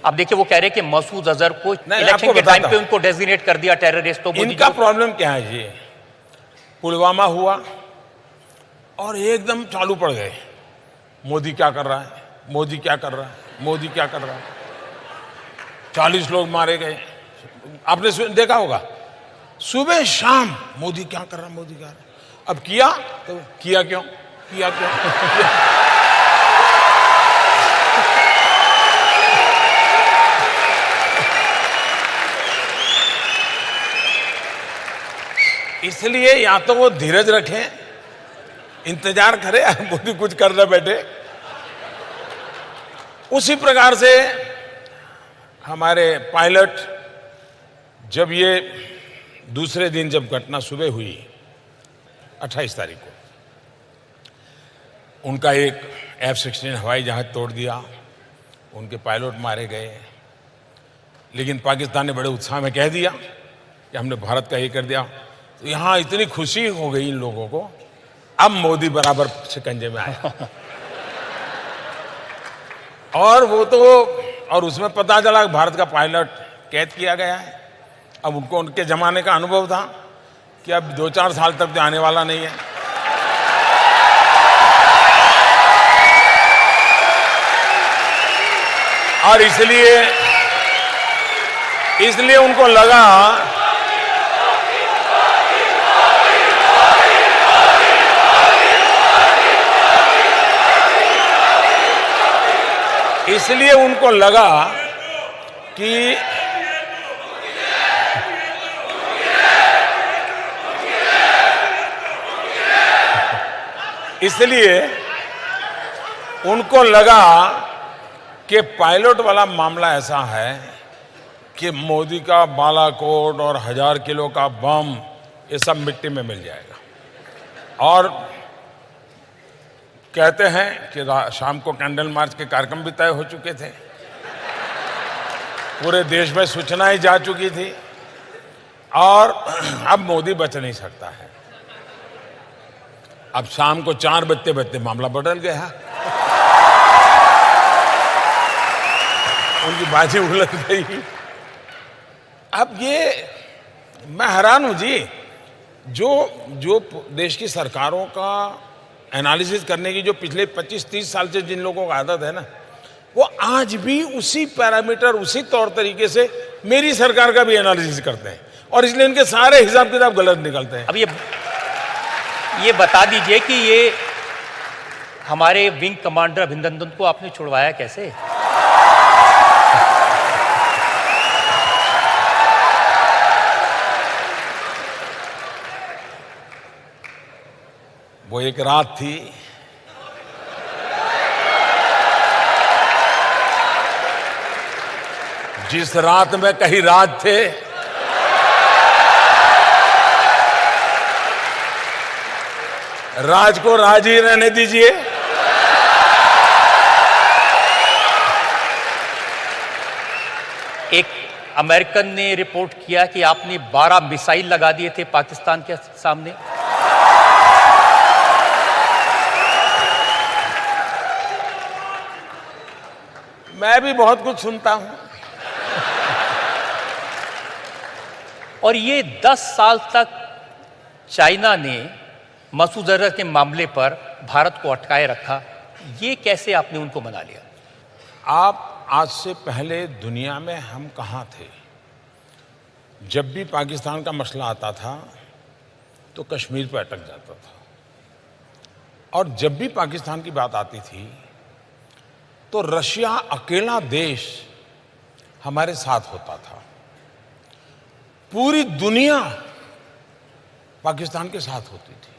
अब देखिए वो कह रहे हैं कि मसूद अजहर को नहीं, इलेक्शन आपको के टाइम बताता पे उनको डेजिग्नेट कर दिया टेररिस्ट। तो इनका प्रॉब्लम क्या है जी, पुलवामा हुआ और एकदम चालू पड़ गए, मोदी क्या कर रहा है, मोदी क्या कर रहा है, मोदी क्या कर रहा है। 40 लोग मारे गए, आपने देखा होगा, सुबह शाम मोदी क्या कर रहा है, मोदी क्या कर रहा है। अब किया तो किया क्यों, किया क्यों, इसलिए या तो वो धीरज रखें, इंतजार करें, मोदी कुछ कर रहे बैठे। उसी प्रकार से हमारे पायलट, जब ये दूसरे दिन जब घटना सुबह हुई 28 तारीख को, उनका एक F-16 हवाई जहाज तोड़ दिया, उनके पायलट मारे गए। लेकिन पाकिस्तान ने बड़े उत्साह में कह दिया कि हमने भारत का ये कर दिया। तो यहाँ इतनी खुशी हो गई इन लोगों को, अब मोदी बराबर शिकंजे में आया। और वो तो, और उसमें पता चला कि भारत का पायलट कैद किया गया है। अब उनको उनके जमाने का अनुभव था कि अब 2-4 साल तक तो आने वाला नहीं है। और इसलिए उनको लगा कि कि पायलट वाला मामला ऐसा है कि मोदी का बालाकोट और 1000 किलो का बम ये सब मिट्टी में मिल जाएगा। और कहते हैं कि शाम को कैंडल मार्च के कार्यक्रम भी तय हो चुके थे, पूरे देश में सूचनाएं जा चुकी थी, और अब मोदी बच नहीं सकता है। अब शाम को 4 बजते बजते मामला बदल गया, उनकी बाजी उलट गई। अब ये मैं हैरान हूं जी, जो देश की सरकारों का एनालिसिस करने की जो पिछले 25-30 साल से जिन लोगों को आदत है ना, वो आज भी उसी पैरामीटर, उसी तौर तरीके से मेरी सरकार का भी एनालिसिस करते हैं, और इसलिए इनके सारे हिसाब किताब गलत निकलते हैं। अब ये बता दीजिए कि ये हमारे विंग कमांडर अभिनंदन को आपने छुड़वाया कैसे? वो एक रात थी, जिस रात में कहीं राज थे, राज को राज ही रहने दीजिए। एक अमेरिकन ने रिपोर्ट किया कि आपने 12 मिसाइल लगा दिए थे पाकिस्तान के सामने। मैं भी बहुत कुछ सुनता हूं, और ये 10 साल तक चाइना ने मसूद अजहर के मामले पर भारत को अटकाए रखा, ये कैसे आपने उनको मना लिया? आप आज से पहले दुनिया में हम कहाँ थे? जब भी पाकिस्तान का मसला आता था तो कश्मीर पर अटक जाता था, और जब भी पाकिस्तान की बात आती थी तो रशिया अकेला देश हमारे साथ होता था। पूरी दुनिया पाकिस्तान के साथ होती थी।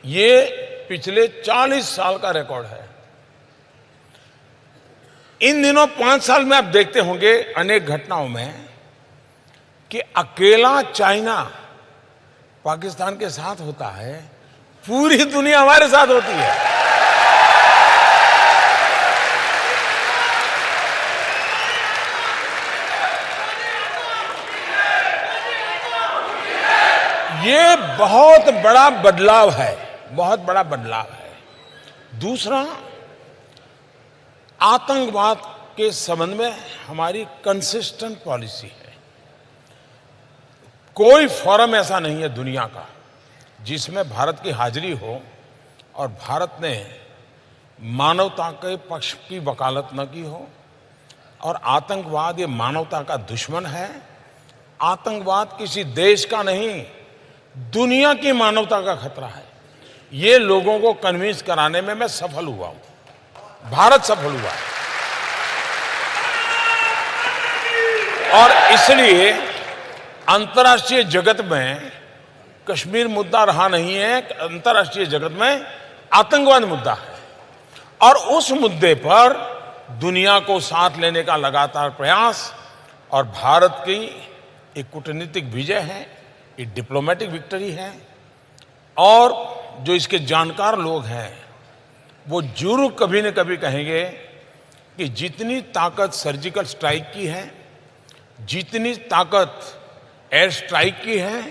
ये पिछले 40 साल का रिकॉर्ड है। इन दिनों 5 साल में आप देखते होंगे अनेक घटनाओं में कि अकेला चाइना पाकिस्तान के साथ होता है, पूरी दुनिया हमारे साथ होती है। ये बहुत बड़ा बदलाव है, बहुत बड़ा बदलाव है। दूसरा, आतंकवाद के संबंध में हमारी कंसिस्टेंट पॉलिसी है। कोई फोरम ऐसा नहीं है दुनिया का जिसमें भारत की हाजिरी हो और भारत ने मानवता के पक्ष की वकालत न की हो। और आतंकवाद ये मानवता का दुश्मन है। आतंकवाद किसी देश का नहीं, दुनिया की मानवता का खतरा है। ये लोगों को कन्विंस कराने में मैं सफल हुआ हूं, भारत सफल हुआ है। और इसलिए अंतर्राष्ट्रीय जगत में कश्मीर मुद्दा रहा नहीं है, अंतर्राष्ट्रीय जगत में आतंकवाद मुद्दा है। और उस मुद्दे पर दुनिया को साथ लेने का लगातार प्रयास और भारत की एक कूटनीतिक विजय है, एक डिप्लोमेटिक विक्ट्री है। और जो इसके जानकार लोग हैं वो जरूर कभी न कभी कहेंगे कि जितनी ताकत सर्जिकल स्ट्राइक की है, जितनी ताकत एयर स्ट्राइक की है,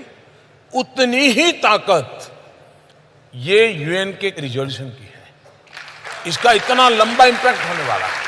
उतनी ही ताकत ये यूएन के रिजोल्यूशन की है। इसका इतना लंबा इंपैक्ट होने वाला है।